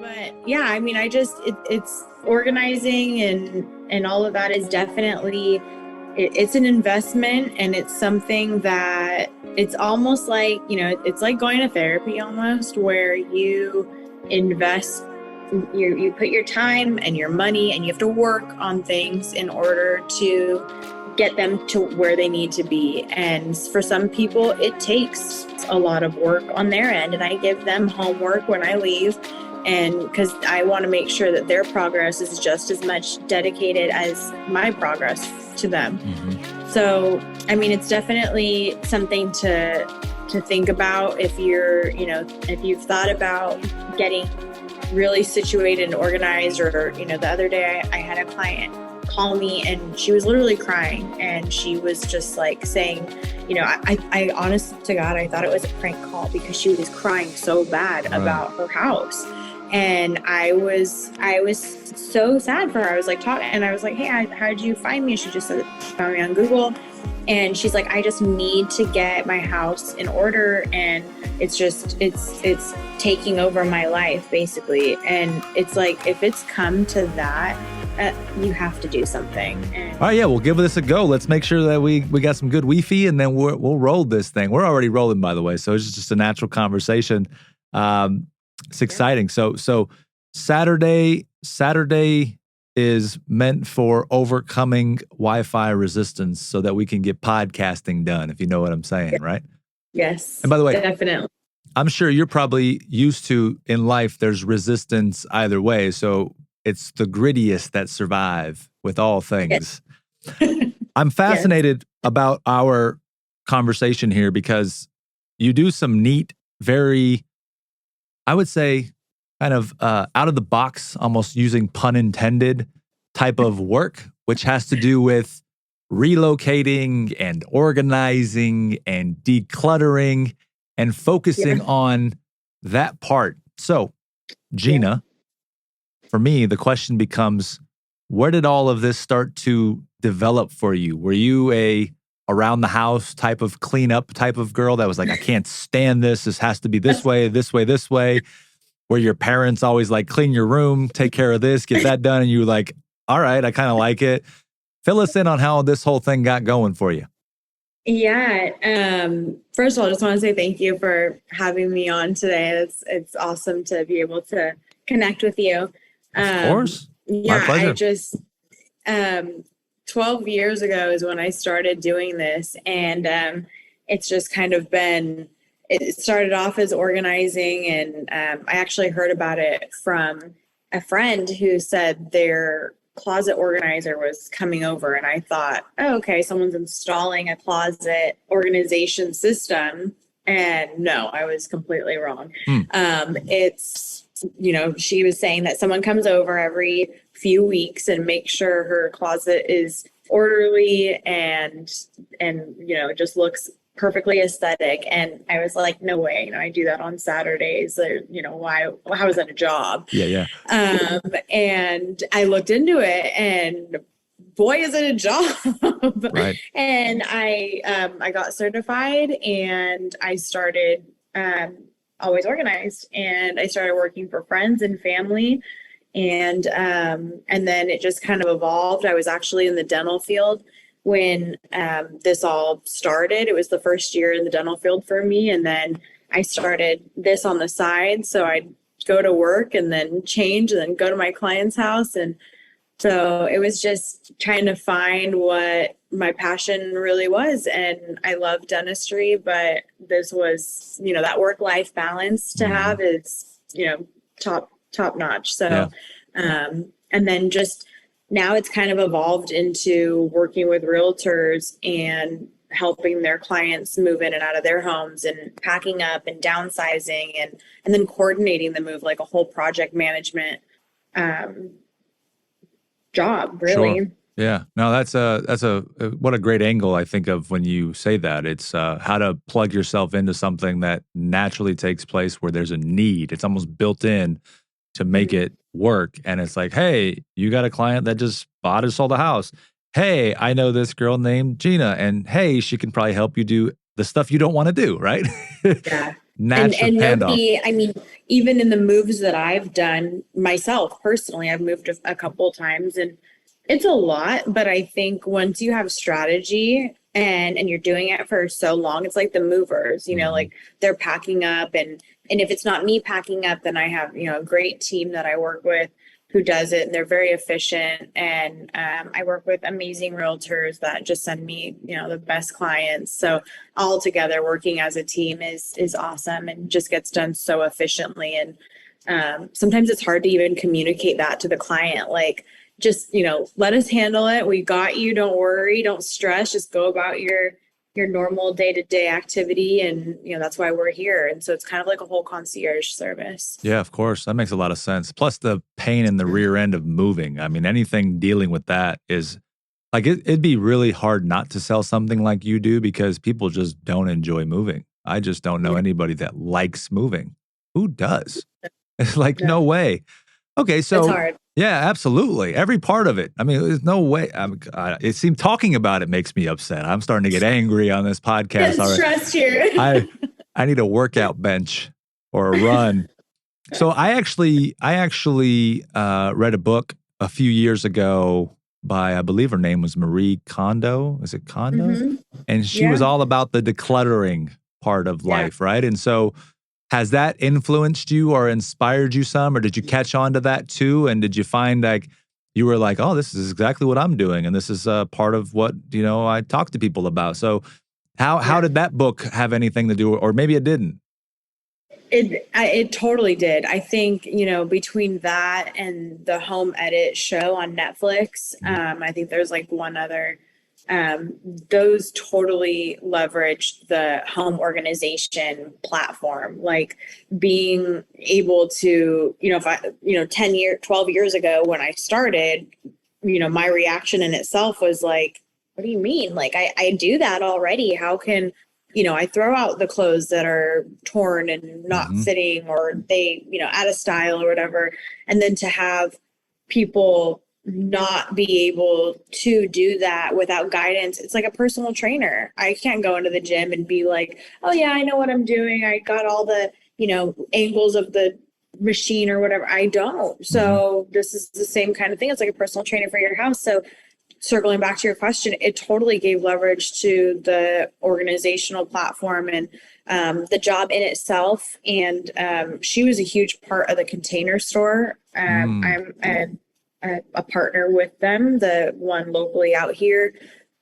But yeah, I mean, it's organizing and all of that is definitely, it's an investment, and it's something that it's almost like, it's like going to therapy almost, where you invest, you put your time and your money, and you have to work on things in order to get them to where they need to be. And for some people, it takes a lot of work on their end, and I give them homework when I leave, and because I want to make sure that their progress is just as much dedicated as my progress to them. Mm-hmm. So, I mean, it's definitely something to think about if you're, if you've thought about getting really situated and organized, or, the other day I had a client call me and she was literally crying, and she was just like saying, I honest to God, I thought it was a prank call because she was crying so bad about her house. And I was so sad for her. I was like talking, and I was like, hey, how did you find me? She just said, found me on Google. And she's like, I just need to get my house in order, and it's taking over my life basically. And it's like, if it's come to that, you have to do something. And all right, yeah, we'll give this a go. Let's make sure that we got some good Wi-Fi, and then we'll roll this thing. We're already rolling, by the way, so it's just a natural conversation. It's exciting. So Saturday is meant for overcoming Wi-Fi resistance so that we can get podcasting done, if you know what I'm saying, right? Yes. And by the way, definitely. I'm sure you're probably used to in life, there's resistance either way. So it's the grittiest that survive with all things. Yes. I'm fascinated about our conversation here because you do some neat, very, I would say, kind of out of the box, almost using pun intended, type of work, which has to do with relocating and organizing and decluttering and focusing on that part. So, Gina, for me, the question becomes, where did all of this start to develop for you? Were you a around the house type of cleanup type of girl that was like, I can't stand this. This has to be this way, this way, this way. Where your parents always like, clean your room, take care of this, get that done. And you were like, all right, I kind of like it. Fill us in on how this whole thing got going for you. Yeah. First of all, I just want to say thank you for having me on today. It's awesome to be able to connect with you. Of course. Yeah, my pleasure. I just, 12 years ago is when I started doing this, and it's just kind of been, it started off as organizing, and I actually heard about it from a friend who said their closet organizer was coming over, and I thought, oh, okay, someone's installing a closet organization system, and no, I was completely wrong. It's, she was saying that someone comes over every few weeks and makes sure her closet is orderly and just looks perfectly aesthetic. And I was like, no way, I do that on Saturdays. How is that a job? Yeah. And I looked into it, and boy, is it a job. Right. And I got certified, and I started always organized, and I started working for friends and family. And then it just kind of evolved. I was actually in the dental field when this all started. It was the first year in the dental field for me. And then I started this on the side. So I'd go to work and then change and then go to my client's house. And so it was just trying to find what my passion really was. And I love dentistry, but this was, that work-life balance to have is, top notch. So, and then just now it's kind of evolved into working with realtors and helping their clients move in and out of their homes and packing up and downsizing and then coordinating the move, like a whole project management job, really. Sure. Yeah. No, that's what a great angle I think of when you say that. It's how to plug yourself into something that naturally takes place where there's a need. It's almost built in to make it work. And it's like, hey, you got a client that just bought or sold a house. Hey, I know this girl named Gina, and hey, she can probably help you do the stuff you don't want to do, right? Yeah. natural And handoff. nobody, I mean, even in the moves that I've done myself personally, I've moved a couple times and it's a lot, but I think once you have strategy and you're doing it for so long, it's like the movers, you know, like they're packing up and if it's not me packing up, then I have, you know, a great team that I work with who does it and they're very efficient. And I work with amazing realtors that just send me, you know, the best clients. So all together working as a team is awesome and just gets done so efficiently. And sometimes it's hard to even communicate that to the client. Like, just, you know, let us handle it. We got you. Don't worry. Don't stress. Just go about your normal day-to-day activity. And, you know, that's why we're here. And so it's kind of like a whole concierge service. Yeah, of course. That makes a lot of sense. Plus the pain in the rear end of moving. I mean, anything dealing with that is like, it'd be really hard not to sell something like you do because people just don't enjoy moving. I just don't know anybody that likes moving. Who does? It's like, no way. Okay, so It's hard. yeah, absolutely. Every part of it. I mean, there's no way. It seems talking about it makes me upset. I'm starting to get angry on this podcast. Get stressed here. I need a workout bench or a run. So I actually read a book a few years ago by, I believe her name was Marie Kondo. Is it Kondo? And she was all about the decluttering part of life, right? And so has that influenced you or inspired you some, or did you catch on to that too? And did you find like you were like, oh, this is exactly what I'm doing, and this is part of what, you know, I talk to people about. So how did that book have anything to do, or maybe it didn't? It totally did. I think, you know, between that and the home edit show on Netflix, I think there's like one other. Those totally leveraged the home organization platform, like being able to, you know, if I, you know, 12 years ago when I started, you know, my reaction in itself was like, what do you mean? Like, I do that already. How can, you know, I throw out the clothes that are torn and not fitting or they, you know, out of style or whatever. And then to have people not be able to do that without guidance. It's like a personal trainer. I can't go into the gym and be like, oh yeah, I know what I'm doing. I got all the, you know, angles of the machine or whatever. I don't. So this is the same kind of thing. It's like a personal trainer for your house. So circling back to your question, it totally gave leverage to the organizational platform and the job in itself. And she was a huge part of the Container Store. I'm a partner with them, the one locally out here,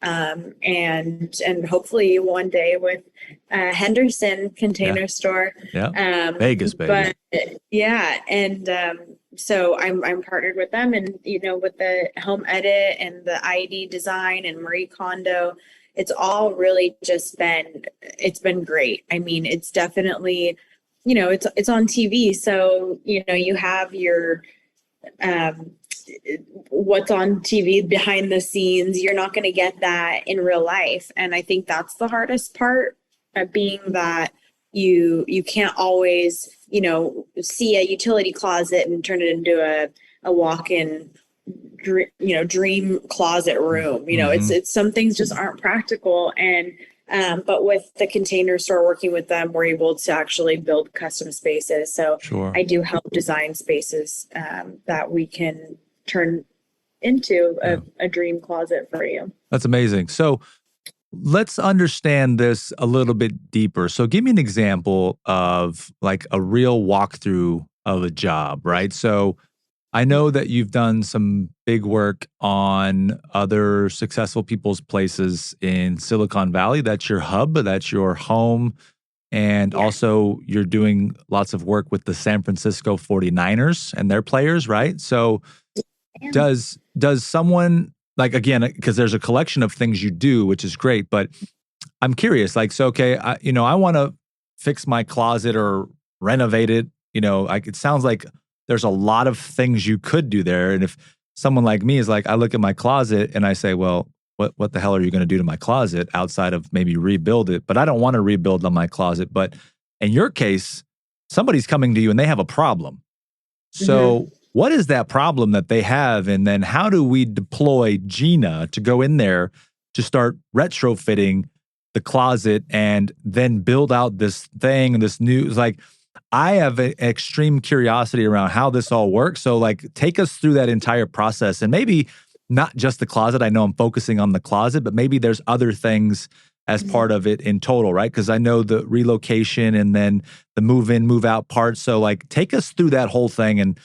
and hopefully one day with Henderson Container Store. Vegas, baby. But yeah, and so I'm partnered with them, and you know, with the home edit and the ID design and Marie Kondo, it's all really just it's been great. I mean, it's definitely, you know, it's on TV, so you know, you have your what's on TV behind the scenes. You're not going to get that in real life. And I think that's the hardest part, being that you can't always, you know, see a utility closet and turn it into a walk-in, you know, dream closet room. You know, it's some things just aren't practical. And but with the Container Store, working with them, we're able to actually build custom spaces. So I do help design spaces that we can turn into a dream closet for you. That's amazing. So let's understand this a little bit deeper. So give me an example of like a real walkthrough of a job, right? So I know that you've done some big work on other successful people's places in Silicon Valley. That's your hub, that's your home. And also you're doing lots of work with the San Francisco 49ers and their players, right? So does someone, like, again, because there's a collection of things you do, which is great, but I'm curious, like, so, okay, I want to fix my closet or renovate it. You know, like, it sounds like there's a lot of things you could do there. And if someone like me is like, I look at my closet and I say, well, what the hell are you going to do to my closet outside of maybe rebuild it? But I don't want to rebuild on my closet. But in your case, somebody's coming to you and they have a problem. So what is that problem that they have? And then how do we deploy Gina to go in there to start retrofitting the closet and then build out this thing, this new, like, I have an extreme curiosity around how this all works. So like, take us through that entire process, and maybe not just the closet. I know I'm focusing on the closet, but maybe there's other things as part of it in total, right? Because I know the relocation and then the move in, move out part. So like, take us through that whole thing. And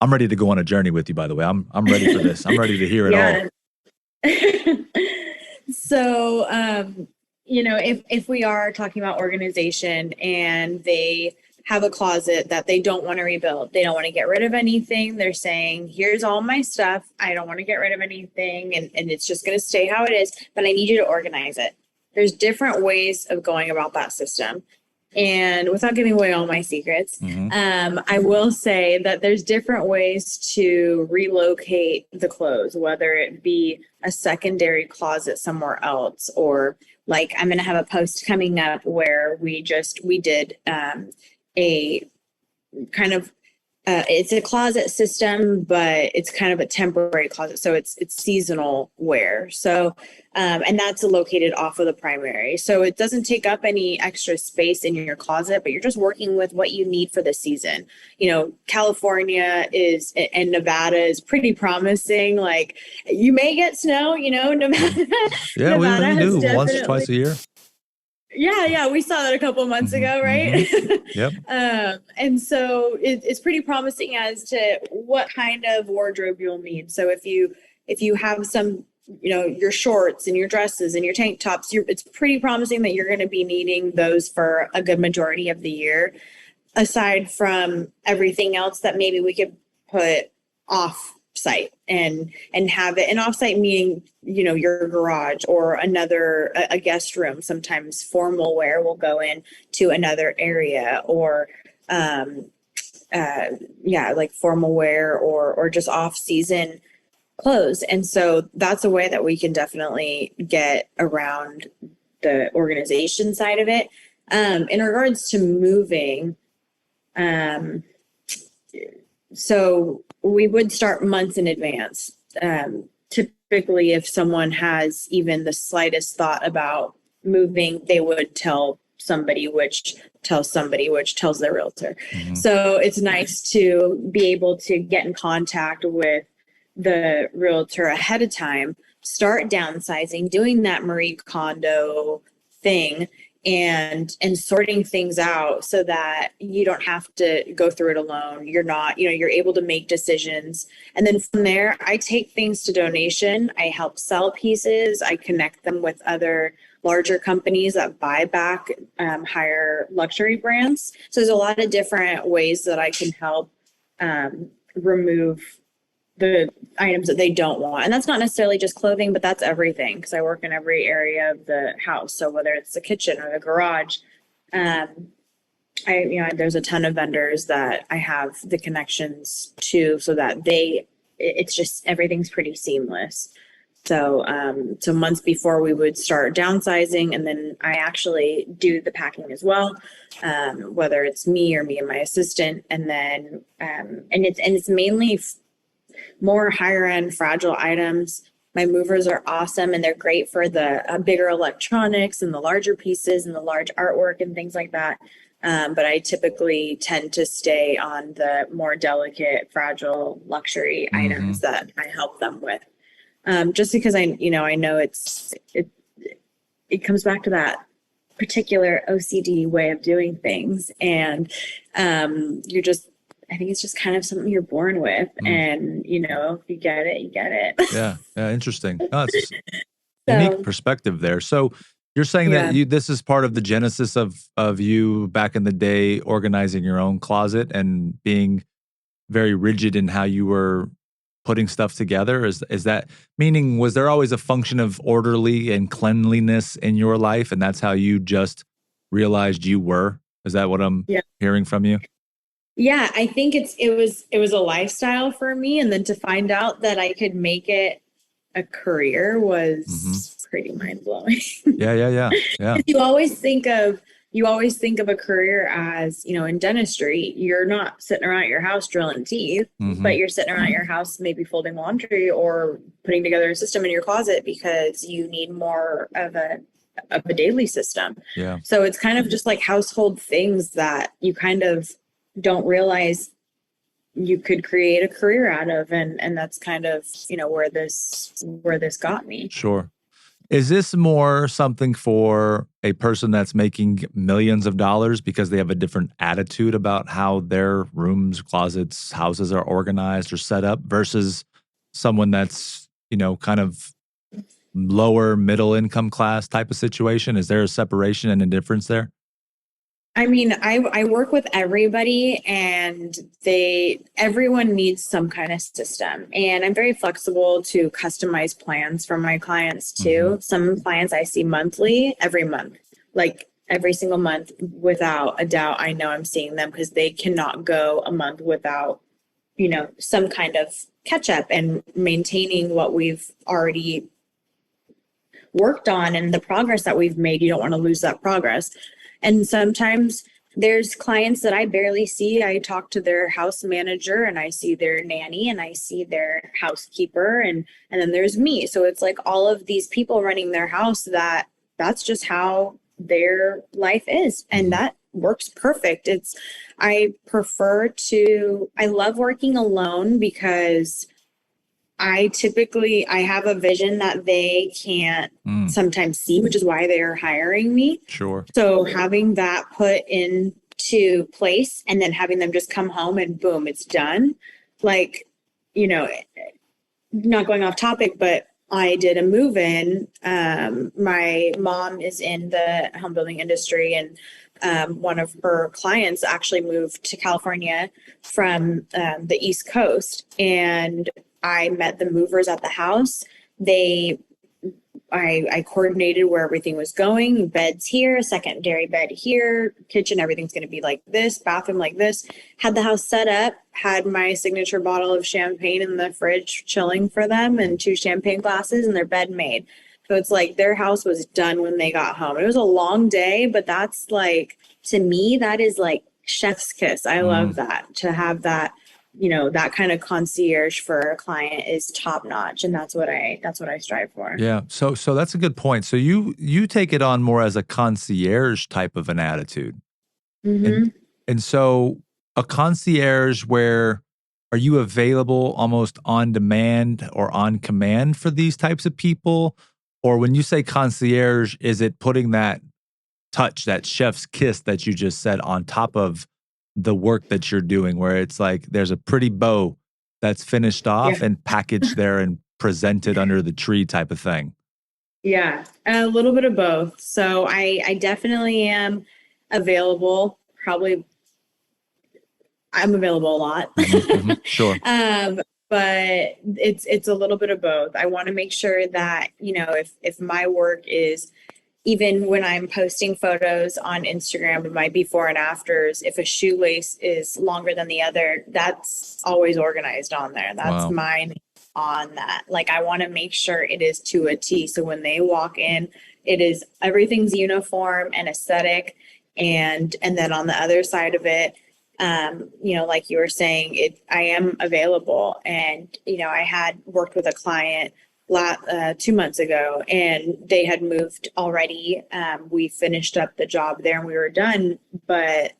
I'm ready to go on a journey with you, by the way. I'm ready for this. I'm ready to hear it all. So, if we are talking about organization and they have a closet that they don't want to rebuild, they don't want to get rid of anything. They're saying, here's all my stuff. I don't want to get rid of anything. And it's just going to stay how it is, but I need you to organize it. There's different ways of going about that system. And without giving away all my secrets, I will say that there's different ways to relocate the clothes, whether it be a secondary closet somewhere else, or like I'm going to have a post coming up where we did a kind of it's a closet system, but it's kind of a temporary closet. So it's seasonal wear. So, and that's located off of the primary. So it doesn't take up any extra space in your closet, but you're just working with what you need for the season. California and Nevada is pretty promising. Like, you may get snow, Nevada. Yeah, Nevada we do once, twice a year. Yeah, we saw that a couple of months ago, right? Yep. And so it's pretty promising as to what kind of wardrobe you'll need. So if you have some, your shorts and your dresses and your tank tops, it's pretty promising that you're going to be needing those for a good majority of the year, aside from everything else that maybe we could put off site and have it. An offsite meaning, your garage or a guest room. Sometimes formal wear will go in to another area, or like formal wear or just off season clothes. And so that's a way that we can definitely get around the organization side of it. In regards to moving, so we would start months in advance. Typically, if someone has even the slightest thought about moving, they would tell somebody, which tells their realtor. So it's nice to be able to get in contact with the realtor ahead of time, start downsizing, doing that Marie Kondo thing, and sorting things out so that you don't have to go through it alone. You're able to make decisions. And then from there, I take things to donation. I help sell pieces. I connect them with other larger companies that buy back higher luxury brands. So there's a lot of different ways that I can help remove the items that they don't want. And that's not necessarily just clothing, but that's everything, because I work in every area of the house. So whether it's the kitchen or the garage, there's a ton of vendors that I have the connections to, so that it's just, everything's pretty seamless. So months before we would start downsizing, and then I actually do the packing as well, whether it's me or me and my assistant. And then, and it's mainly more higher end fragile items. My movers are awesome, and they're great for the bigger electronics and the larger pieces and the large artwork and things like that. But I typically tend to stay on the more delicate, fragile luxury items that I help them with. Just because I know it comes back to that particular OCD way of doing things. And I think it's just kind of something you're born with. And, if you get it, you get it. Yeah. Interesting. No, it's unique perspective there. So you're saying that this is part of the genesis of you back in the day organizing your own closet and being very rigid in how you were putting stuff together. Is that meaning, was there always a function of orderly and cleanliness in your life, and that's how you just realized you were? Is that what I'm hearing from you? Yeah, I think it was a lifestyle for me, and then to find out that I could make it a career was pretty mind blowing. Yeah. You always think of a career as, in dentistry, you're not sitting around at your house drilling teeth, but you're sitting around your house maybe folding laundry or putting together a system in your closet because you need more of a a daily system. Yeah. So it's kind of just like household things that you kind of don't realize you could create a career out of. And that's kind of, where this got me. Sure. Is this more something for a person that's making millions of dollars because they have a different attitude about how their rooms, closets, houses are organized or set up versus someone that's, kind of lower middle income class type of situation? Is there a separation and a difference there? I mean, I work with everybody, and everyone needs some kind of system, and I'm very flexible to customize plans for my clients too. Some clients I see monthly, every month, like every single month, without a doubt. I know I'm seeing them because they cannot go a month without, some kind of catch up and maintaining what we've already worked on and the progress that we've made. You don't want to lose that progress. And sometimes there's clients that I barely see. I talk to their house manager, and I see their nanny, and I see their housekeeper, and then there's me. So it's like all of these people running their house, that's just how their life is. And that works perfect. I love working alone because I have a vision that they can't sometimes see, which is why they are hiring me. Sure. So having that put into place and then having them just come home and boom, it's done. Like, not going off topic, but I did a move in. My mom is in the home building industry, and one of her clients actually moved to California from the East Coast, and I met the movers at the house. I coordinated where everything was going. Beds here, secondary bed here, kitchen, everything's going to be like this, bathroom like this. Had the house set up, had my signature bottle of champagne in the fridge chilling for them, and 2 champagne glasses, and their bed made. So it's like their house was done when they got home. It was a long day, but that's like, to me, that is like chef's kiss. I love that. To have that, that kind of concierge for a client is top notch. And that's what I strive for. Yeah. So that's a good point. So you take it on more as a concierge type of an attitude. And so a concierge, where are you available almost on demand or on command for these types of people? Or when you say concierge, is it putting that touch, that chef's kiss that you just said on top of the work that you're doing, where it's like there's a pretty bow that's finished off and packaged there and presented under the tree type of thing? Yeah, a little bit of both. So I definitely am available. Probably I'm available a lot. Sure. But it's a little bit of both. I want to make sure that, if my work is, even when I'm posting photos on Instagram of my before and afters, if a shoelace is longer than the other, that's always organized on there. That's mine on that. Like, I want to make sure it is to a T. So when they walk in, everything's uniform and aesthetic. And then on the other side of it, like you were saying, I am available. And, I had worked with a client 2 months ago, and they had moved already. We finished up the job there and we were done, but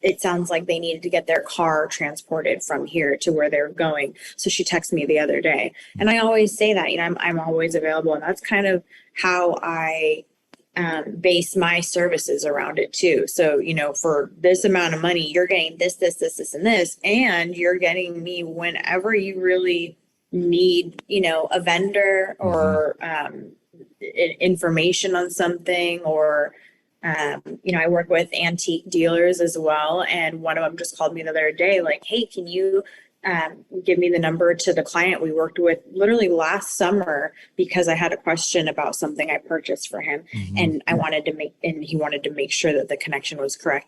it sounds like they needed to get their car transported from here to where they're going. So she texted me the other day, and I always say that, I'm always available. And that's kind of how I base my services around it too. So, for this amount of money, you're getting this, and this, and you're getting me whenever you really need, a vendor or information on something, or I work with antique dealers as well, and one of them just called me the other day like, hey, can you give me the number to the client we worked with literally last summer, because I had a question about something I purchased for him, and he wanted to make sure that the connection was correct.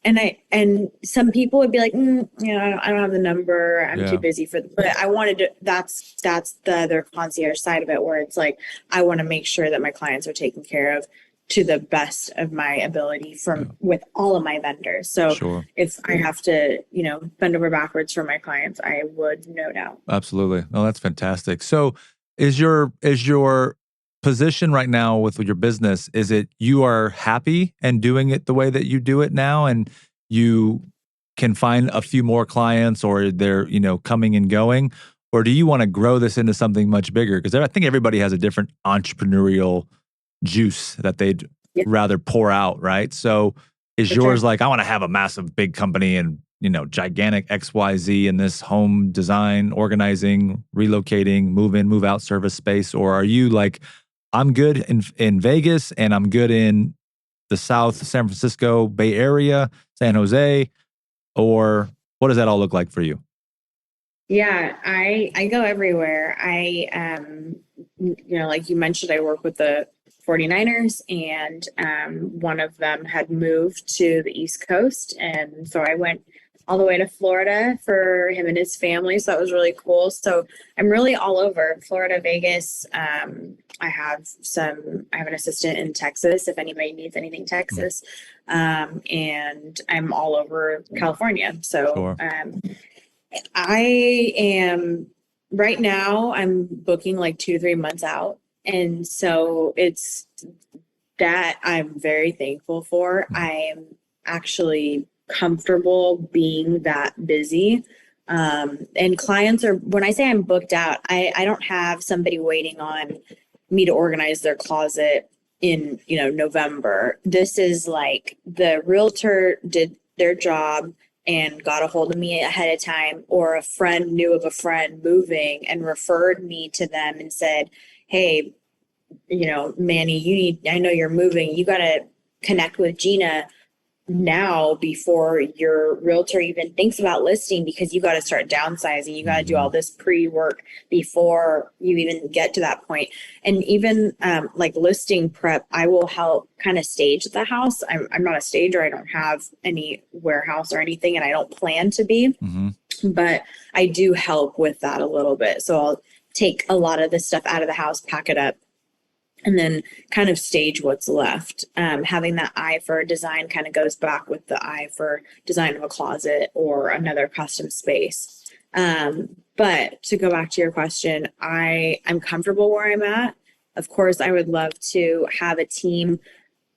And some people would be like, I don't have the number. I'm too busy but I wanted to, that's the other concierge side of it, where it's like, I want to make sure that my clients are taken care of to the best of my ability with all of my vendors. So if I have to, bend over backwards for my clients, I would, no doubt. Absolutely. No, that's fantastic. So is your position right now with your business, is it you are happy and doing it the way that you do it now, and you can find a few more clients, or they're, coming and going? Or do you want to grow this into something much bigger? Because I think everybody has a different entrepreneurial juice that they'd rather pour out, right? So is For yours sure. like, I want to have a massive big company and, gigantic XYZ in this home design, organizing, relocating, move in, move out service space? Or are you like, I'm good in Vegas and I'm good in the South, San Francisco, Bay Area, San Jose? Or what does that all look like for you? Yeah, I go everywhere. Like you mentioned, I work with the 49ers, and one of them had moved to the East Coast, and so I went all the way to Florida for him and his family. So that was really cool. So I'm really all over Florida, Vegas. I have an assistant in Texas if anybody needs anything Texas. And I'm all over California. So Sure. I am right now, I'm booking like 2 to 3 months out. And so it's that I'm very thankful for. I am actually comfortable being that busy. And clients are, when I say I'm booked out, I don't have somebody waiting on me to organize their closet in, November. This is like the realtor did their job and got a hold of me ahead of time, or a friend knew of a friend moving and referred me to them and said, hey, Manny, I know you're moving. You got to connect with Gina now before your realtor even thinks about listing, because you got to start downsizing. You got to do all this pre-work before you even get to that point. And even like listing prep, I will help kind of stage the house. I'm not a stager. I don't have any warehouse or anything, and I don't plan to be, but I do help with that a little bit. So I'll take a lot of the stuff out of the house, pack it up, and then kind of stage what's left. Having that eye for design kind of goes back with the eye for design of a closet or another custom space. But to go back to your question, I'm comfortable where I'm at. Of course, I would love to have a team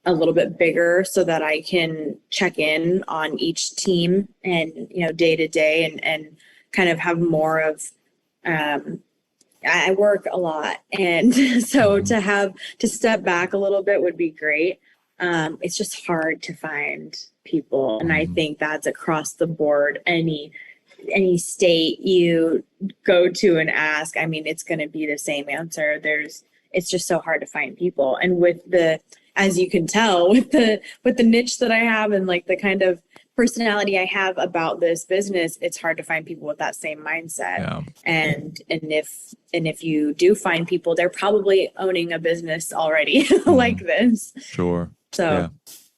a little bit bigger so that I can check in on each team and, day to day, and kind of have more of, I work a lot, and so to step back a little bit would be great. It's just hard to find people, and I think that's across the board. Any state you go to and ask, I mean, it's going to be the same answer. It's just so hard to find people, and as you can tell, with the niche that I have and like the kind of personality I have about this business, it's hard to find people with that same mindset. Yeah. And if you do find people, they're probably owning a business already like this. Sure. So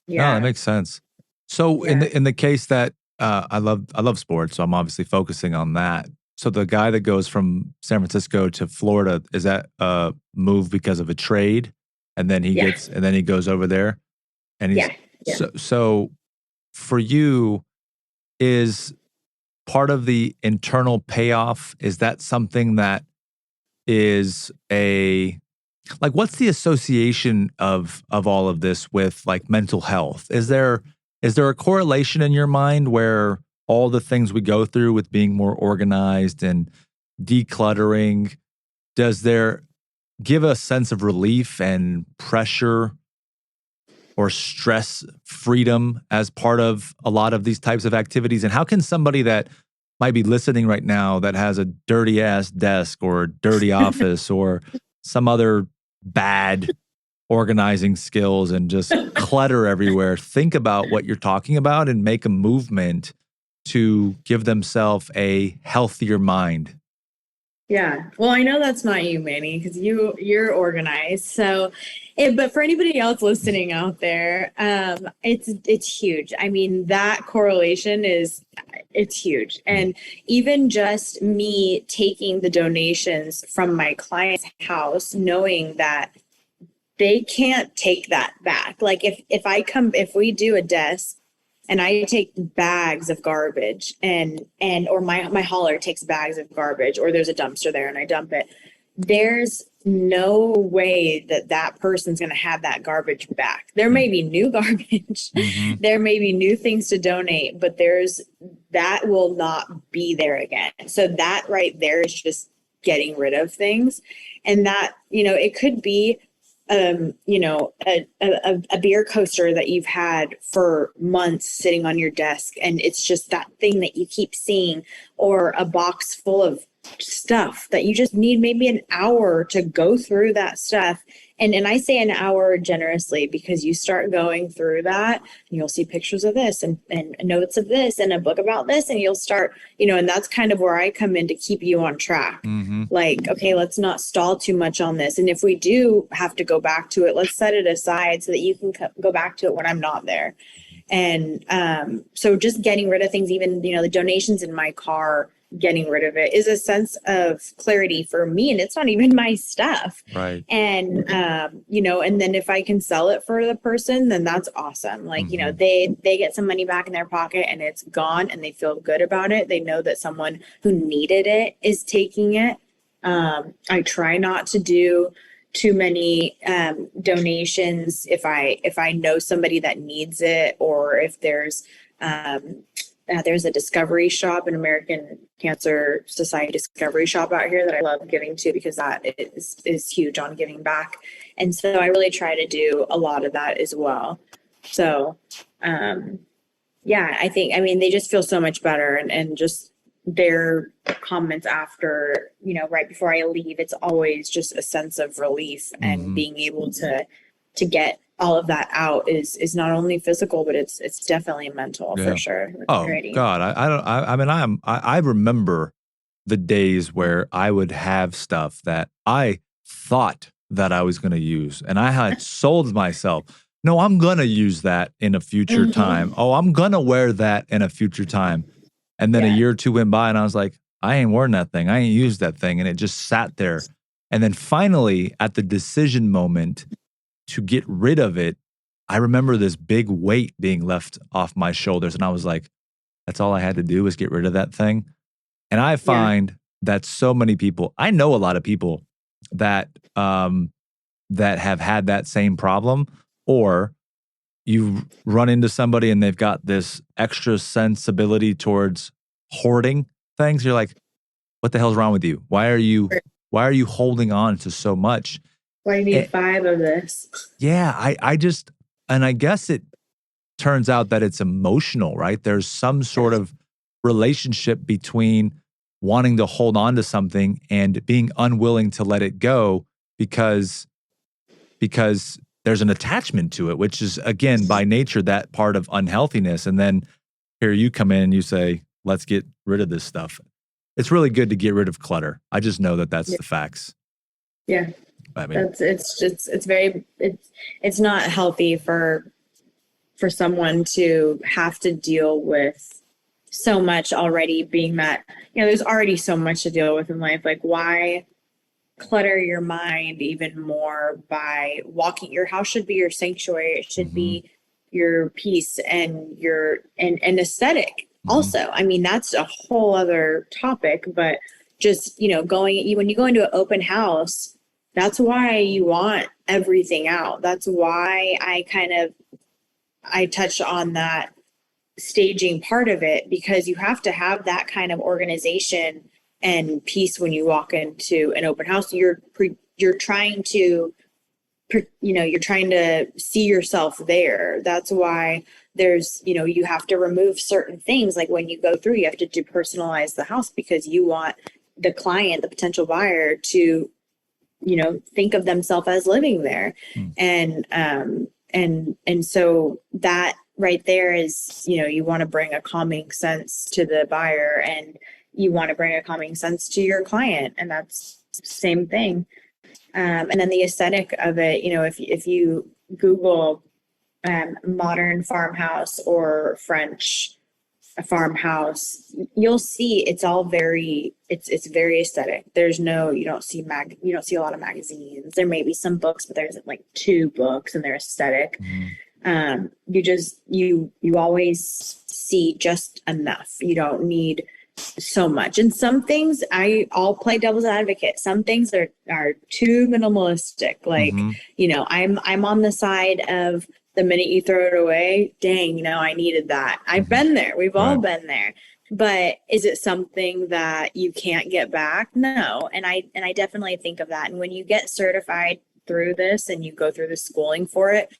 No, that makes sense. So in the case that I love sports, so I'm obviously focusing on that. So the guy that goes from San Francisco to Florida, is that a move because of a trade? And then he goes over there, and he's so for you, is part of the internal payoff, is that something that is what's the association of all of this with like mental health? Is there a correlation in your mind where all the things we go through with being more organized and decluttering, does there give a sense of relief and pressure or stress freedom as part of a lot of these types of activities? And how can somebody that might be listening right now that has a dirty ass desk or a dirty office or some other bad organizing skills and just clutter everywhere, think about what you're talking about and make a movement to give themselves a healthier mind? Yeah. Well, I know that's not you, Manny, because you're organized. So, but for anybody else listening out there, it's huge. I mean, that correlation it's huge. And even just me taking the donations from my client's house, knowing that they can't take that back. Like if we do a desk and I take bags of garbage or my hauler takes bags of garbage, or there's a dumpster there and I dump it, there's no way that that person's going to have that garbage back. There may be new garbage, there may be new things to donate, but that will not be there again. So that right there is just getting rid of things. And that, it could be, a beer coaster that you've had for months sitting on your desk, and it's just that thing that you keep seeing, or a box full of stuff that you just need maybe an hour to go through that stuff. And I say an hour generously, because you start going through that and you'll see pictures of this and notes of this and a book about this, and you'll start, and that's kind of where I come in to keep you on track. Like, okay, let's not stall too much on this. And if we do have to go back to it, let's set it aside so that you can go back to it when I'm not there. And so just getting rid of things, even, the donations in my car, getting rid of it is a sense of clarity for me, and it's not even my stuff. Right. And and then if I can sell it for the person, then that's awesome. Like, they get some money back in their pocket and it's gone, and they feel good about it. They know that someone who needed it is taking it. I try not to do too many donations if I know somebody that needs it, or if there's a discovery shop, an American Cancer Society discovery shop out here that I love giving to, because that is huge on giving back. And so I really try to do a lot of that as well. So, I think, they just feel so much better, and just their comments after, right before I leave, it's always just a sense of relief, and being able to get all of that out is not only physical, but it's definitely mental for sure. God, I remember the days where I would have stuff that I thought that I was going to use, and I had sold myself. No, I'm going to use that in a future time. Oh, I'm going to wear that in a future time. And then a year or two went by, and I was like, I ain't worn that thing. I ain't used that thing. And it just sat there. And then finally, at the decision moment to get rid of it, I remember this big weight being left off my shoulders. And I was like, that's all I had to do was get rid of that thing. And I find that so many people, I know a lot of people that that have had that same problem, or you run into somebody and they've got this extra sensibility towards hoarding things. You're like, what the hell's wrong with you? Why are you holding on to so much? Why do you need 5 of this? Yeah, I guess it turns out that it's emotional, right? There's some sort of relationship between wanting to hold on to something and being unwilling to let it go because there's an attachment to it, which is, again, by nature, that part of unhealthiness. And then here you come in and you say, let's get rid of this stuff. It's really good to get rid of clutter. I just know that that's the facts. Yeah. It's not healthy for someone to have to deal with so much already, being that, there's already so much to deal with in life. Like, why clutter your mind even more by walking? Your house should be your sanctuary. It should be your peace and your and aesthetic also. That's a whole other topic, but just, when you go into an open house, that's why you want everything out. That's why I touch on that staging part of it, because you have to have that kind of organization and peace when you walk into an open house. You're trying to, you're trying to see yourself there. That's why there's, you have to remove certain things. Like when you go through, you have to depersonalize the house, because you want the client, the potential buyer, to, think of themselves as living there. And so that right there is, you want to bring a calming sense to the buyer, and you want to bring a calming sense to your client. And that's the same thing. And then the aesthetic of it, if you Google modern farmhouse or French farmhouse, you'll see it's all very, it's very aesthetic. There's no, you don't see a lot of magazines. There may be some books, but there's like 2 books and they're aesthetic. You always see just enough. You don't need so much. And some things I'll play devil's advocate. Some things are too minimalistic. Like, Mm-hmm. I'm on the side of the minute you throw it away, dang, I needed that. I've been there. We've all been there. But is it something that you can't get back? No. And I definitely think of that. And when you get certified through this and you go through the schooling for it,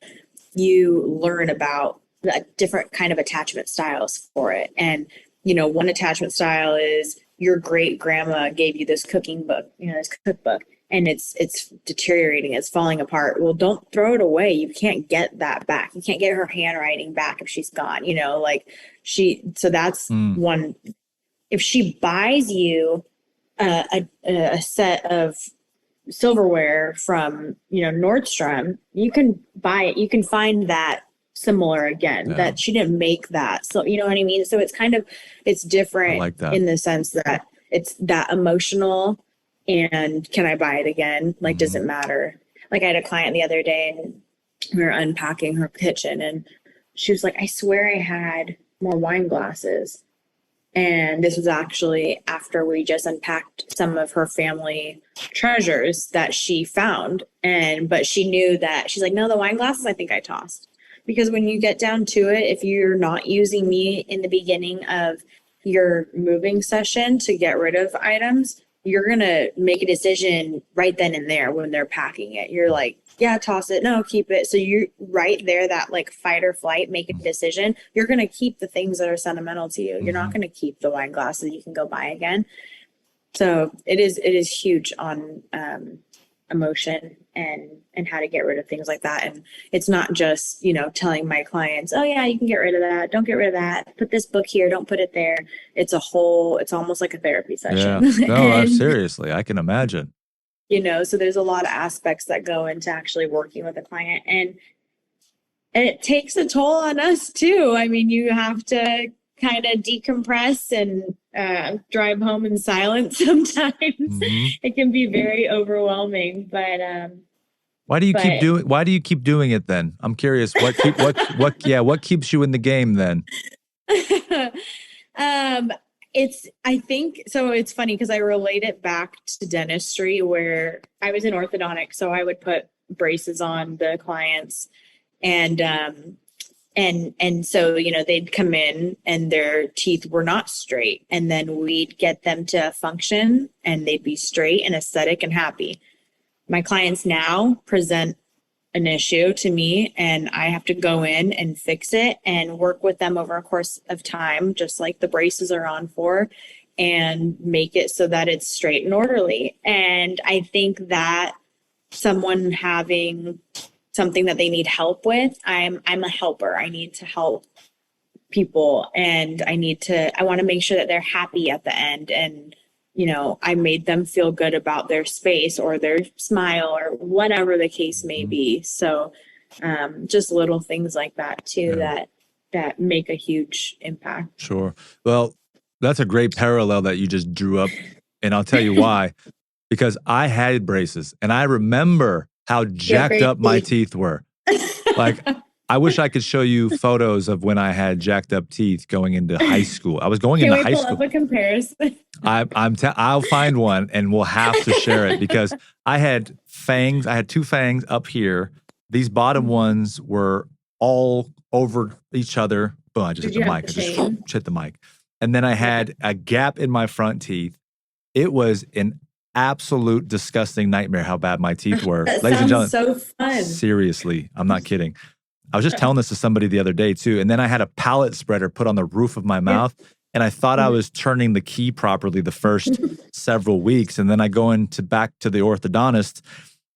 you learn about the different kind of attachment styles for it. And one attachment style is your great grandma gave you this cooking book, this cookbook, and it's deteriorating, it's falling apart. Well, don't throw it away. You can't get that back. You can't get her handwriting back if she's gone, so that's one. If she buys you a set of silverware from, Nordstrom, you can buy it. You can find that similar again, that she didn't make that. So, you know what I mean? So it's different in the sense that it's that emotional and can I buy it again? Like, does it matter? Like, I had a client the other day and we were unpacking her kitchen and she was like, I swear I had more wine glasses. And this was actually after we just unpacked some of her family treasures that she found. But she knew that she's like, no, the wine glasses, I think I tossed. Because when you get down to it, if you're not using me in the beginning of your moving session to get rid of items, you're going to make a decision right then and there when they're packing it. You're like, yeah, toss it. No, keep it. So you're right there, that like fight or flight, make a decision. You're going to keep the things that are sentimental to you. You're not going to keep the wine glasses you can go buy again. So it is huge on emotion and how to get rid of things like that. And it's not just, telling my clients, oh yeah, you can get rid of that. Don't get rid of that. Put this book here. Don't put it there. It's almost like a therapy session. Yeah. No, seriously, I can imagine. So there's a lot of aspects that go into actually working with a client, and it takes a toll on us too. I mean, you have to kind of decompress and drive home in silence sometimes. It can be very overwhelming, but why do you keep doing it then? I'm curious. What keeps you in the game then? I think so. It's funny because I relate it back to dentistry, where I was in orthodontics, so I would put braces on the clients, and so they'd come in and their teeth were not straight, and then we'd get them to function and they'd be straight and aesthetic and happy. My clients now present an issue to me and I have to go in and fix it and work with them over a course of time, just like the braces are on for, and make it so that it's straight and orderly. And I think that someone having something that they need help with, I'm a helper. I need to help people, and I want to make sure that they're happy at the end. And I made them feel good about their space or their smile or whatever the case may be. So just little things like that too, that make a huge impact. Sure. Well, that's a great parallel that you just drew up. And I'll tell you why. Because I had braces and I remember how jacked up my teeth were. Like, I wish I could show you photos of when I had jacked up teeth going into high school. I was going into high school. Can we pull up a comparison? I'll find one and we'll have to share it, because I had fangs. I had two fangs up here. These bottom ones were all over each other. Oh, I just hit the mic. I just hit the mic. And then I had a gap in my front teeth. It was an absolute disgusting nightmare how bad my teeth were. Ladies and gentlemen, so fun. Seriously, I'm not kidding. I was just telling this to somebody the other day too. And then I had a palate spreader put on the roof of my mouth. And I thought I was turning the key properly the first several weeks. And then I go back to the orthodontist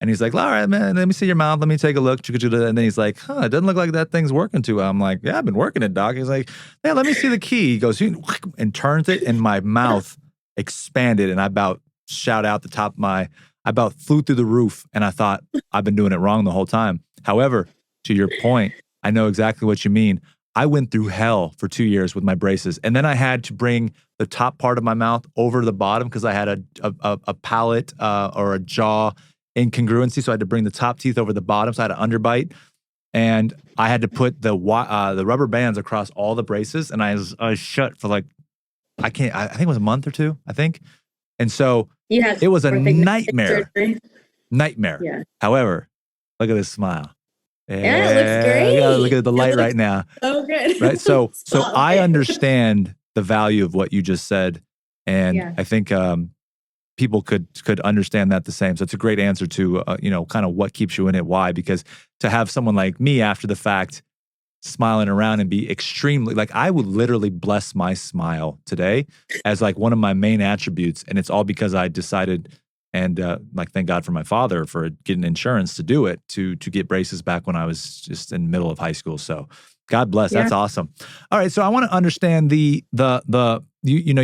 and he's like, all right, man, let me see your mouth. Let me take a look. And then he's like, it doesn't look like that thing's working too well. I'm like, yeah, I've been working it, doc. He's like, yeah, let me see the key. He goes, and turns it, and my mouth expanded. And I about flew through the roof. And I thought, I've been doing it wrong the whole time. However, to your point, I know exactly what you mean. I went through hell for 2 years with my braces. And then I had to bring the top part of my mouth over the bottom because I had a palate or a jaw incongruency. So I had to bring the top teeth over the bottom. So I had an underbite. And I had to put the rubber bands across all the braces. And I was shut for like I think it was a month or two, I think. And so Yeah, it was a nightmare. Nightmare. Yeah. However, look at this smile. Yeah, it looks great. Yeah, look at the light right now. Oh, good. Right. So I understand the value of what you just said. And I think people could understand that the same. So it's a great answer to, kind of what keeps you in it. Why? Because to have someone like me after the fact smiling around and be extremely, like, I would literally bless my smile today as like one of my main attributes. And it's all because I decided, and thank God for my father for getting insurance to do it, to get braces back when I was just in the middle of high school. So God bless. That's awesome. All right. So I want to understand you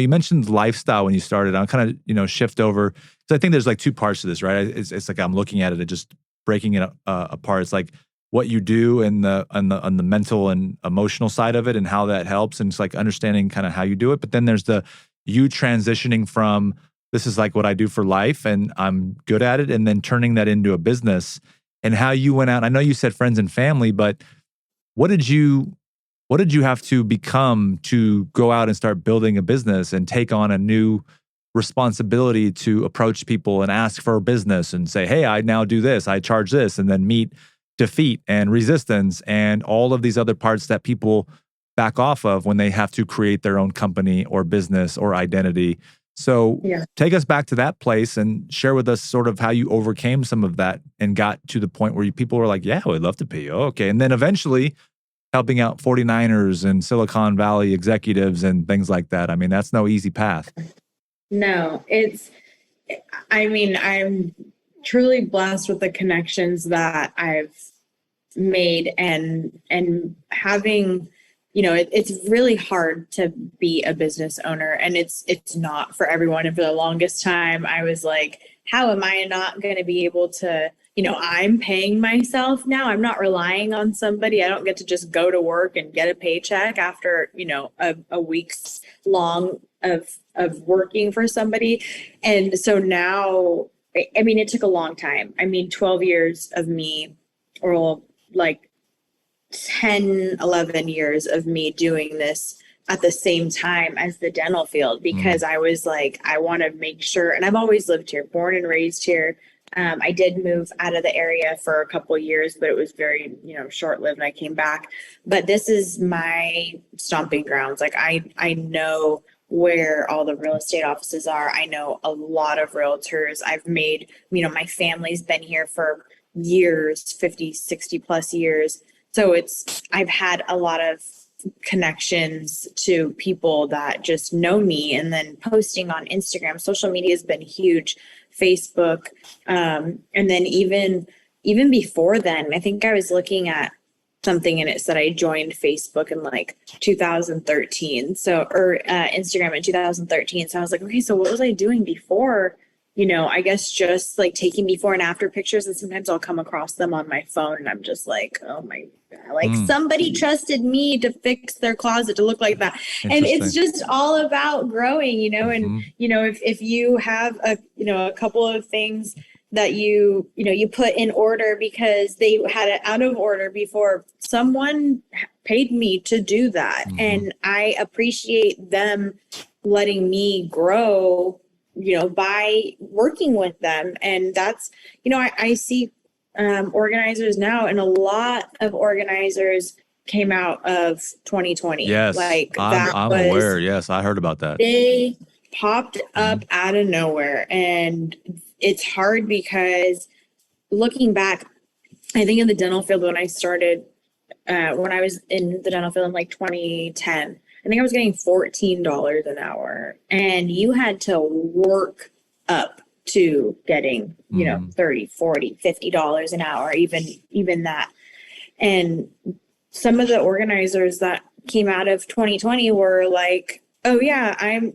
mentioned lifestyle when you started. I'll kind of, shift over. So I think there's like two parts to this, right? It's like I'm looking at it and just breaking it apart. It's like what you do and on the mental and emotional side of it and how that helps. And it's like understanding kind of how you do it. But then there's you transitioning from, this is like what I do for life and I'm good at it, and then turning that into a business, and how you went out. I know you said friends and family, but what did you have to become to go out and start building a business and take on a new responsibility to approach people and ask for a business and say, hey, I now do this, I charge this, and then meet defeat and resistance and all of these other parts that people back off of when they have to create their own company or business or identity. So take us back to that place and share with us sort of how you overcame some of that and got to the point where people were like, yeah, we'd love to pay you. Okay. And then eventually helping out 49ers and Silicon Valley executives and things like that. I mean, that's no easy path. No, I'm truly blessed with the connections that I've made and having, it's really hard to be a business owner, and it's not for everyone. And for the longest time, I was like, how am I not going to be able to, I'm paying myself now. I'm not relying on somebody. I don't get to just go to work and get a paycheck after, a week's long of working for somebody. And so now, it took a long time. 12 years of me, or like 10, 11 years of me doing this at the same time as the dental field, because I was like, I want to make sure, and I've always lived here, born and raised here. I did move out of the area for a couple of years, but it was very, short-lived, and I came back. But this is my stomping grounds. Like, I know where all the real estate offices are. I know a lot of realtors. I've made, my family's been here for years, 50, 60 plus years. So I've had a lot of connections to people that just know me, and then posting on Instagram. Social media has been huge, Facebook. And then even before then, I think I was looking at something and it said I joined Facebook in like 2013. Or Instagram in 2013. So I was like, okay, so what was I doing before? I guess just like taking before and after pictures, and sometimes I'll come across them on my phone and I'm just like, oh my God, like somebody trusted me to fix their closet to look like that. And it's just all about growing, and, if you have a couple of things that you put in order because they had it out of order before, someone paid me to do that. And I appreciate them letting me grow, by working with them. And that's, I see organizers now, and a lot of organizers came out of 2020. Yes, like I'm aware. Yes, I heard about that. They popped up out of nowhere, and it's hard because looking back, I think in the dental field when I started, when I was in the dental field in like 2010, I think I was getting $14 an hour, and you had to work up to getting, $30, $40, $50 an hour, even that. And some of the organizers that came out of 2020 were like, oh yeah, I'm,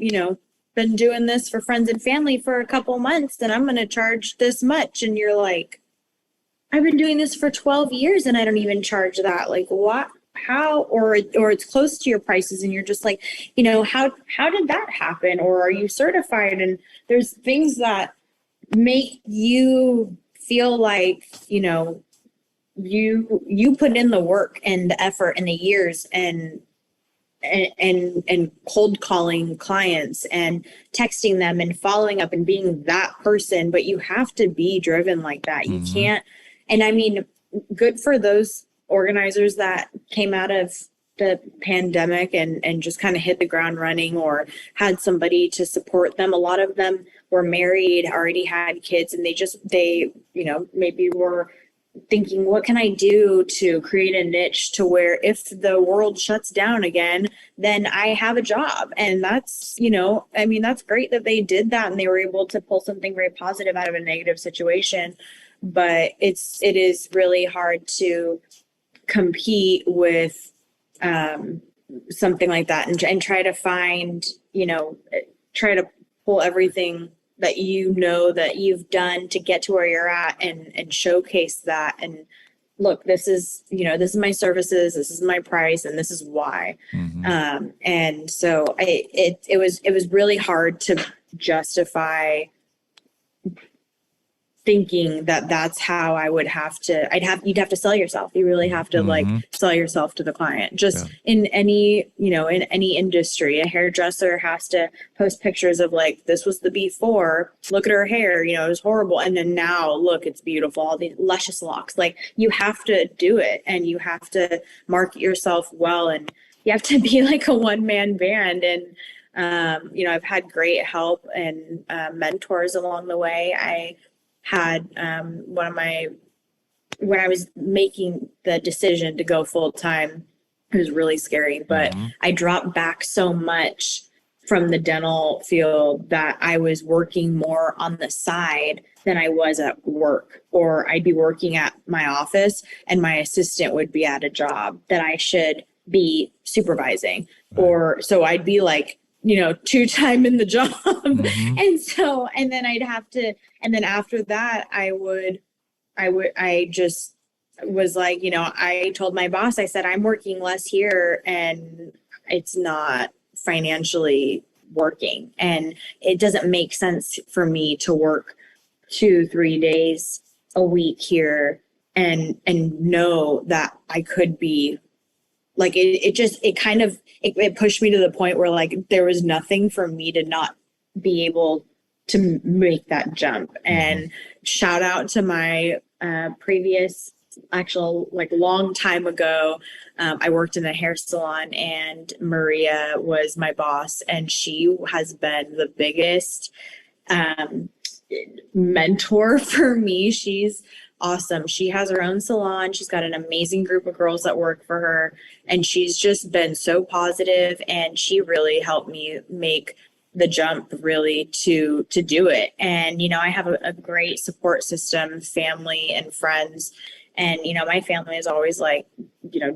been doing this for friends and family for a couple months, and I'm going to charge this much. And you're like, I've been doing this for 12 years and I don't even charge that. Like, what? How? Or it's close to your prices, and you're just like, how did that happen? Or are you certified? And there's things that make you feel like, you put in the work and the effort and the years, and and cold calling clients and texting them and following up and being that person, but you have to be driven like that. You can't, and I mean, good for those organizers that came out of the pandemic and just kind of hit the ground running or had somebody to support them. A lot of them were married, already had kids, and they maybe were thinking, what can I do to create a niche to where if the world shuts down again, then I have a job. And that's, that's great that they did that and they were able to pull something very positive out of a negative situation. But it is really hard to compete with something like that and try to find, try to pull everything that that you've done to get to where you're at and showcase that. And look, this is my services, this is my price, and this is why. And so it was really hard to justify thinking that that's how I would you'd have to sell yourself. You really have to like sell yourself to the client. Just in any, in any industry, a hairdresser has to post pictures of like, this was the before, look at her hair, it was horrible. And then now look, it's beautiful, all these luscious locks. Like you have to do it and you have to market yourself well. And you have to be like a one-man band. And, I've had great help and mentors along the way. I had when I was making the decision to go full time, it was really scary, but I dropped back so much from the dental field that I was working more on the side than I was at work, or I'd be working at my office and my assistant would be at a job that I should be supervising. Or so I'd be like, two-time in the job. And then I'd have to, and then after that, I just was like, I told my boss, I said, I'm working less here and it's not financially working. And it doesn't make sense for me to work 2-3 days a week here and know that I could be like, it pushed me to the point where like, there was nothing for me to not be able to make that jump. And shout out to my previous actual like long time ago. I worked in a hair salon and Maria was my boss and she has been the biggest mentor for me. She's awesome. She has her own salon. She's got an amazing group of girls that work for her. And she's just been so positive and she really helped me make the jump really to do it. And, I have a great support system, family and friends. And, my family is always like,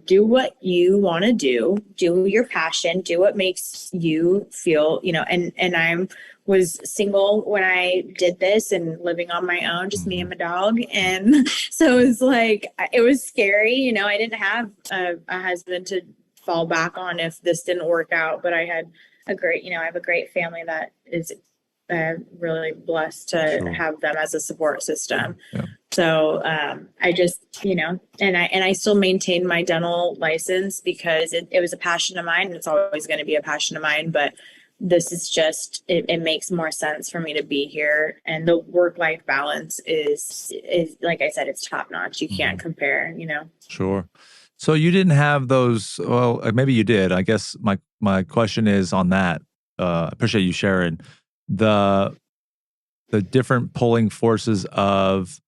do what you want to do your passion, do what makes you feel, and was single when I did this and living on my own, just me and my dog. And so it was like, it was scary. I didn't have a husband to fall back on if this didn't work out, but I had I have a great family that is really blessed to have them as a support system. So I just, and I still maintain my dental license because it was a passion of mine. It's always going to be a passion of mine, but this is just, it makes more sense for me to be here. And the work-life balance is like I said, it's top notch. You can't compare, Sure. So you didn't have those, well, maybe you did. I guess my question is on that. I appreciate you sharing the different pulling forces of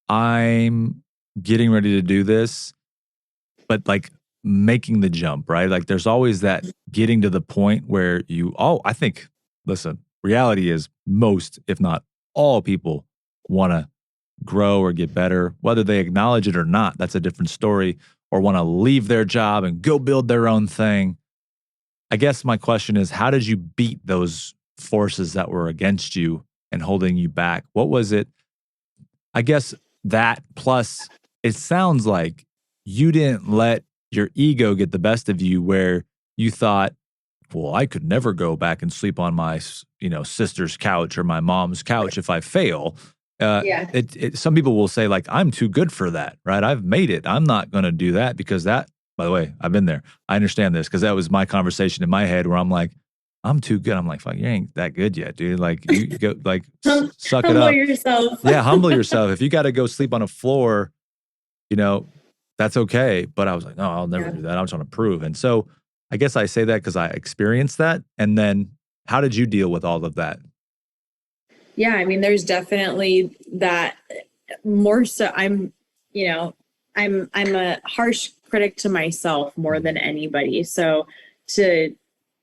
I'm getting ready to do this, but like making the jump, right? Like there's always that getting to the point where I think, listen, reality is most, if not all people want to grow or get better, whether they acknowledge it or not, that's a different story, or want to leave their job and go build their own thing. I guess my question is, how did you beat those forces that were against you and holding you back? What was it? I guess that plus it sounds like you didn't let your ego get the best of you where you thought, well, I could never go back and sleep on my, sister's couch or my mom's couch if I fail. Some people will say like, I'm too good for that, right? I've made it. I'm not going to do that because that by the way, I've been there. I understand this because that was my conversation in my head where I'm like, I'm too good. I'm like, fuck, you ain't that good yet, dude. Like, you go, like, suck it Humble up. yourself. Yeah, humble yourself. If you got to go sleep on a floor, you know, that's okay. But I was like, no, I'll never do that. I was trying to prove. And so I guess I say that because I experienced that. And then how did you deal with all of that? Yeah, I mean, there's definitely that more so. I'm a harsh critic to myself more than anybody. So to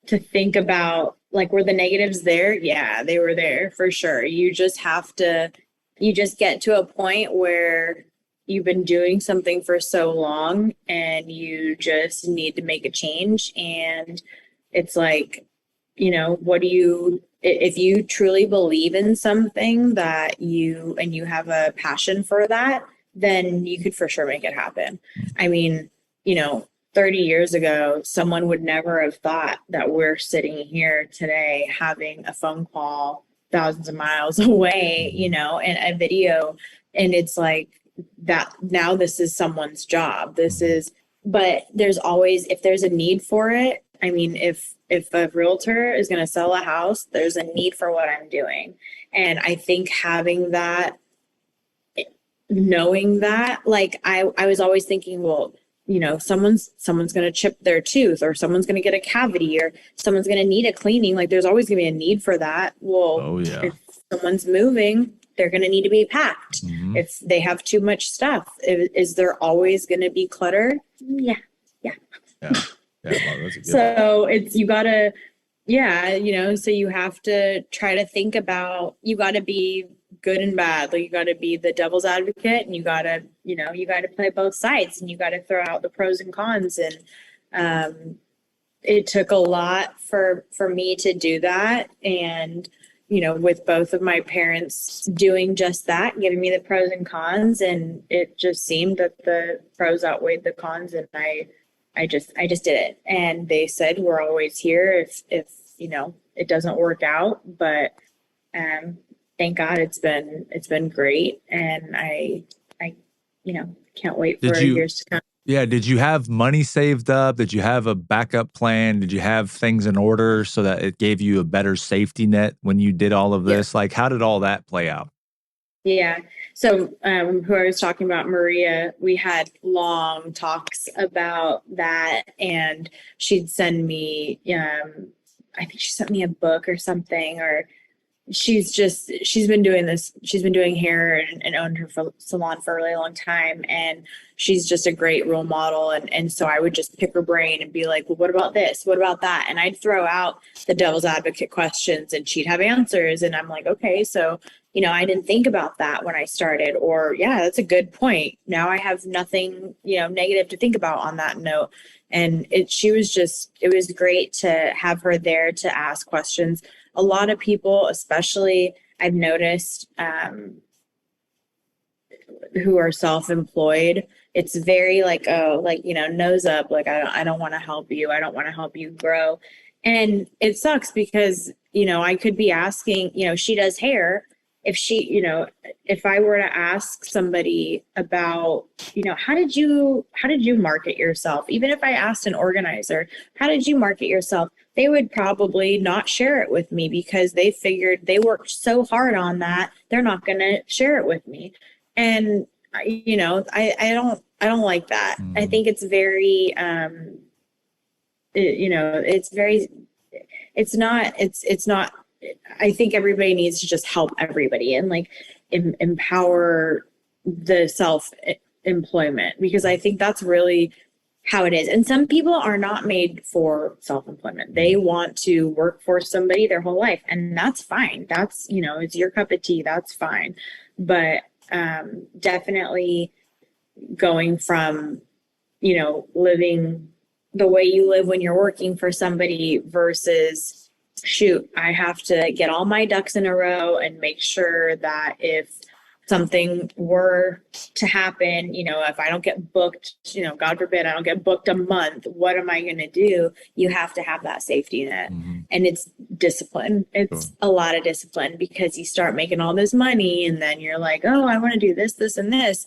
think about like, were the negatives there? Yeah, they were there for sure. You just get to a point where you've been doing something for so long and you just need to make a change. And it's like, what do you, if you truly believe in something that you have a passion for that, then you could for sure make it happen. I mean, 30 years ago, someone would never have thought that we're sitting here today having a phone call thousands of miles away, and a video. And it's like that now this is someone's job. But there's always, if there's a need for it, I mean, if a realtor is going to sell a house, there's a need for what I'm doing. And I think having that, knowing that, like I was always thinking, well, someone's going to chip their tooth, or someone's going to get a cavity, or someone's going to need a cleaning. Like there's always going to be a need for that. Well, if someone's moving, they're going to need to be packed. If they have too much stuff, is there always going to be clutter? Yeah. Well, that's a good So it's, you gotta, so you have to try to think about, you gotta be good and bad. Like you gotta be the devil's advocate, and you gotta play both sides, and you gotta throw out the pros and cons. And it took a lot for me to do that. And, with both of my parents doing just that, giving me the pros and cons, and it just seemed that the pros outweighed the cons, and I just did it. And they said, we're always here if it doesn't work out. But thank God it's been great. And I can't wait for years to come. Yeah. Did you have money saved up? Did you have a backup plan? Did you have things in order so that it gave you a better safety net when you did all of this? Like, how did all that play out? Yeah. So who I was talking about, Maria, we had long talks about that, and she'd send me, I think she sent me a book or something, or she's been doing this. She's been doing hair and owned her salon for a really long time. And she's just a great role model. And so I would just pick her brain and be like, well, what about this? What about that? And I'd throw out the devil's advocate questions, and she'd have answers. And I'm like, okay, so, I didn't think about that when I started, or yeah, that's a good point. Now I have nothing, negative to think about on that note. And it was great to have her there to ask questions. A lot of people, especially I've noticed, who are self-employed, it's very like, oh, like, nose up, like, I don't want to help you. I don't want to help you grow. And it sucks because, I could be asking, she does hair. If I were to ask somebody about, how did you market yourself? Even if I asked an organizer, how did you market yourself? They would probably not share it with me because they figured they worked so hard on that. They're not going to share it with me. And, I don't like that. I think it's very, it's not, I think everybody needs to just help everybody and like empower the self-employment, because I think that's really how it is. And some people are not made for self-employment. They want to work for somebody their whole life, and that's fine. That's, it's your cup of tea. That's fine. But definitely going from, living the way you live when you're working for somebody versus, shoot, I have to get all my ducks in a row and make sure that if something were to happen, if I don't get booked, God forbid, I don't get booked a month, what am I going to do? You have to have that safety net. And it's discipline. It's a lot of discipline, because you start making all this money and then you're like, oh, I want to do this, this, and this.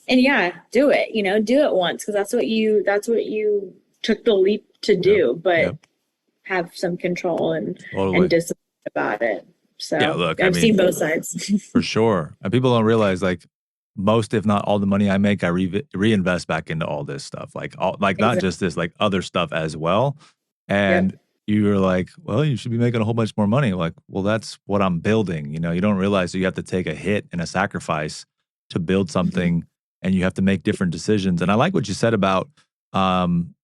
And yeah, do it, do it once, because that's what you took the leap to Yep. do, but Yep. have some control and Totally. discipline about it. Yeah. So Look, I I've seen mean, both sides. for sure. And people don't realize like most, if not all the money I make, I reinvest back into all this stuff. Like not Exactly. just this, like other stuff as well. Yep. And you're like, well, you should be making a whole bunch more money. Like, well, that's what I'm building. You don't realize that you have to take a hit and a sacrifice to build Mhm. something, and you have to make different decisions. And I like what you said about um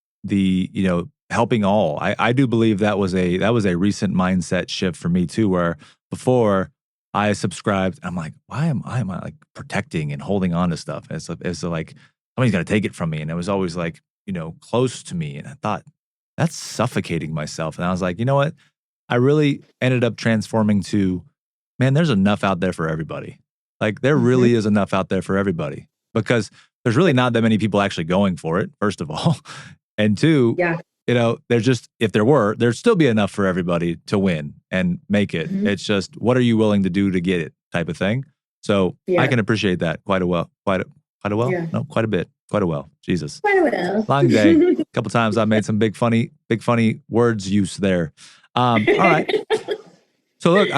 helping all. I do believe that was a recent mindset shift for me too, where before I subscribed. I'm like, why am I like protecting and holding on to stuff? It's like somebody's gonna take it from me, and it was always like close to me, and I thought that's suffocating myself. And I was like, you know what? I really ended up transforming to, man, there's enough out there for everybody. Like there Mhm. really is enough out there for everybody because there's really not that many people actually going for it. First of all, and two, Yeah. there's just, if there were, there'd still be enough for everybody to win and make it. Mhm. It's just, what are you willing to do to get it type of thing. So I Yeah. can appreciate that quite a well. Yeah. No, quite a bit, quite a well. Jesus, Quite well. long day. A couple times I made some big funny words use there. All right. So look,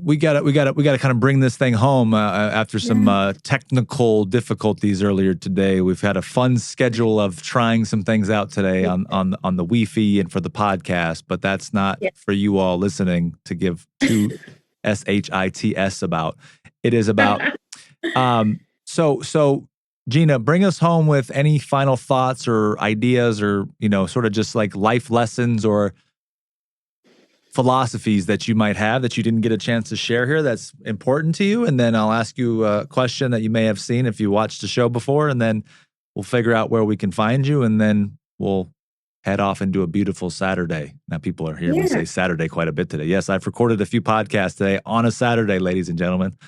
we gotta kind of bring this thing home after some Yeah. technical difficulties earlier today. We've had a fun schedule of trying some things out today on the Wi-Fi and for the podcast, but that's not Yeah. for you all listening to give two shits about. It is about so Gina, bring us home with any final thoughts or ideas or sort of just like life lessons or philosophies that you might have that you didn't get a chance to share here that's important to you. And then I'll ask you a question that you may have seen if you watched the show before, and then we'll figure out where we can find you, and then we'll head off into a beautiful Saturday. Now, people are hearing me Yeah. say Saturday quite a bit today. Yes, I've recorded a few podcasts today on a Saturday, ladies and gentlemen.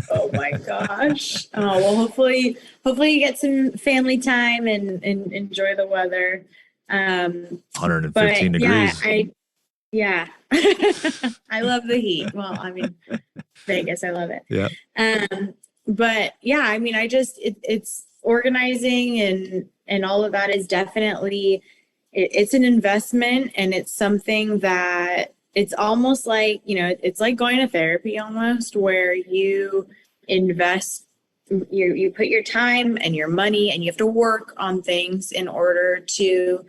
Oh my gosh. Oh, well, hopefully you get some family time and enjoy the weather. But 115 yeah, degrees. yeah. I love the heat. Well, I mean, Vegas, I love it. Yeah. But yeah, I mean, it's organizing and all of that is definitely it's an investment, and it's something that it's almost like, it's like going to therapy almost, where you invest, you put your time and your money, and you have to work on things in order to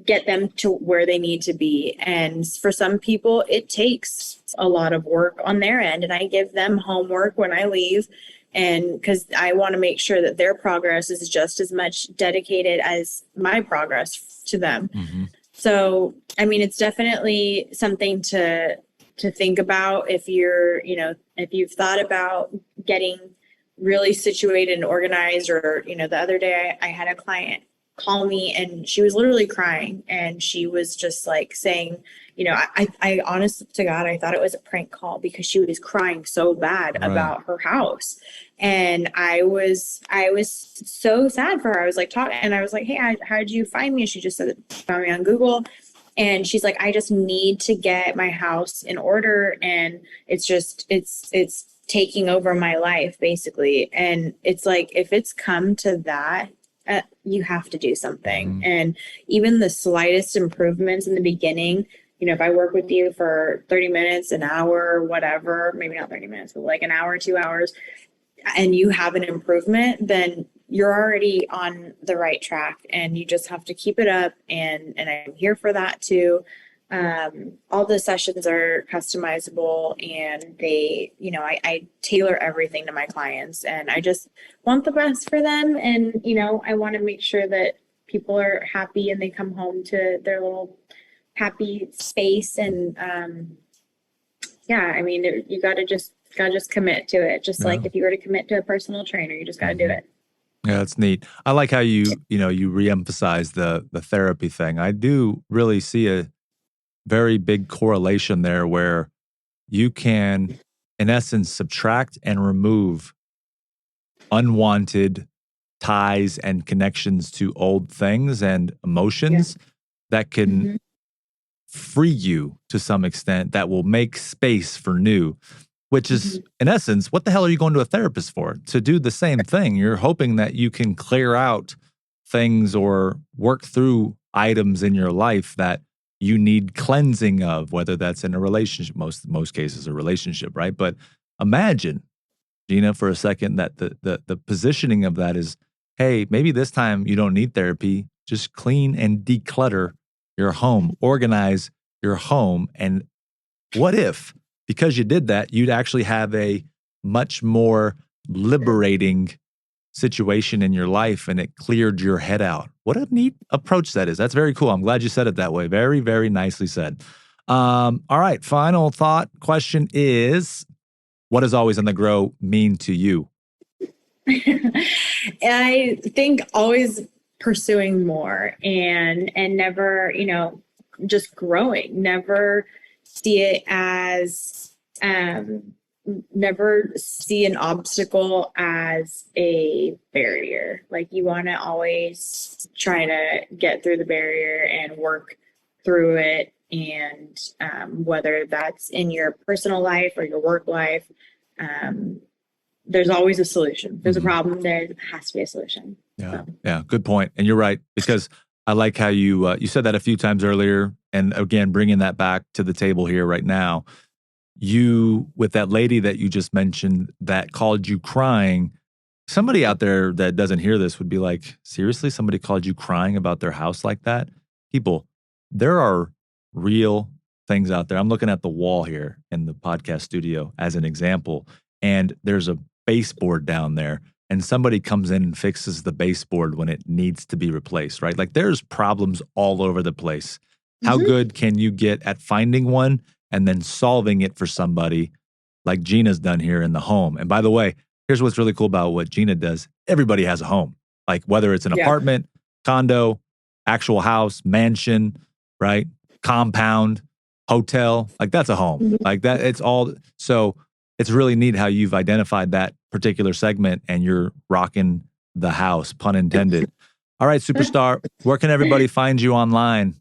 get them to where they need to be. And for some people, it takes a lot of work on their end. And I give them homework when I leave. And because I want to make sure that their progress is just as much dedicated as my progress to them. Mm-hmm. So, I mean, it's definitely something to think about if if you've thought about getting really situated and organized, or, the other day I had a client call me, and she was literally crying, and she was just like saying, I honest to God, I thought it was a prank call because she was crying so bad Right. about her house. And I was so sad for her. I was like talking, and I was like, hey, how'd you find me? And she just said, found me on Google. And she's like, I just need to get my house in order, and it's taking over my life basically. And it's like, if it's come to that, you have to do something. Mm-hmm. And even the slightest improvements in the beginning, if I work with you for 30 minutes, an hour, whatever, maybe not 30 minutes, but like an hour, 2 hours, and you have an improvement, then you're already on the right track, and you just have to keep it up. And I'm here for that too. All the sessions are customizable, and I tailor everything to my clients, and I just want the best for them. And, I want to make sure that people are happy and they come home to their little happy space. And, yeah, I mean, you gotta just commit to it. Just Yeah. like if you were to commit to a personal trainer, you just gotta do Mm-hmm. it. Yeah, that's neat. I like how you reemphasize the therapy thing. I do really see a very big correlation there where you can, in essence, subtract and remove unwanted ties and connections to old things and Yeah. emotions that can Hmm. free you to some extent, that will make space for new. which is, in essence, what the hell are you going to a therapist for? To do the same thing. You're hoping that you can clear out things or work through items in your life that you need cleansing of, whether that's in a relationship, most cases a relationship, right? But imagine, Gina, for a second, that the positioning of that is, hey, maybe this time you don't need therapy. Just clean and declutter your home, organize your home. And what if, because you did that, you'd actually have a much more liberating situation in your life and it cleared your head out? What a neat approach that is. That's very cool. I'm glad you said it that way. Very, very nicely said. All right. Final thought question is, what does always on the grow mean to you? I think always pursuing more and never, just growing. Never see it as never see an obstacle as a barrier. Like, you want to always try to get through the barrier and work through it. And whether that's in your personal life or your work life, there's always a solution. If there's a problem, there has to be a solution. Yeah. Yeah. Good point. And you're right, because I like how you said that a few times earlier. And again, bringing that back to the table here right now, with that lady that you just mentioned that called you crying, somebody out there that doesn't hear this would be like, seriously, somebody called you crying about their house like that? People, there are real things out there. I'm looking at the wall here in the podcast studio as an example, and there's a baseboard down there, and somebody comes in and fixes the baseboard when it needs to be replaced, right? Like, there's problems all over the place. How good can you get at finding one and then solving it for somebody like Gina's done here in the home? And by the way, here's what's really cool about what Gina does. Everybody has a home, like whether it's an apartment, condo, actual house, mansion, right? Compound, hotel, like that's a home. Like that, it's all. So it's really neat how you've identified that particular segment and you're rocking the house, pun intended. All right, superstar, where can everybody find you online?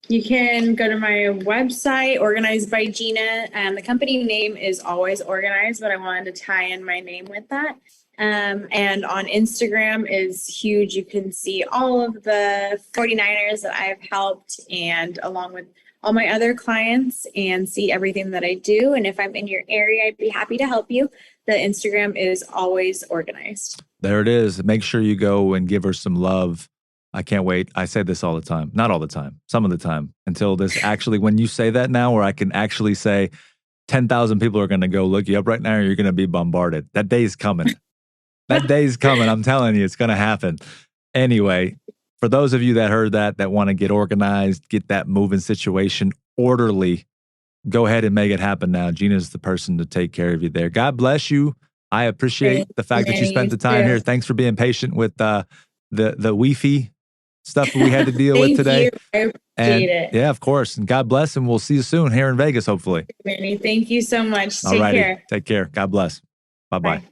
You can go to my website, Organized by Gina. The company name is always Organized, but I wanted to tie in my name with that. And on Instagram is huge. You can see all of the 49ers that I've helped, and along with all my other clients, and see everything that I do. And if I'm in your area, I'd be happy to help you. The Instagram is always Organized. There it is. Make sure you go and give her some love. I can't wait. I say this all the time. Not all the time. Some of the time. Until this actually, when you say that now, where I can actually say 10,000 people are going to go look you up right now, or you're going to be bombarded. That day's coming. That day's coming. I'm telling you, it's going to happen. Anyway, for those of you that heard that want to get organized, get that moving situation orderly, go ahead and make it happen now. Gina's the person to take care of you there. God bless you. I appreciate the fact that you spent the time here. Thanks for being patient with the Wi-Fi stuff we had to deal with today. I appreciate it. Yeah, of course. And God bless, and we'll see you soon here in Vegas, hopefully. Manny, thank you so much. Take care. Take care. God bless. Bye-bye. Bye.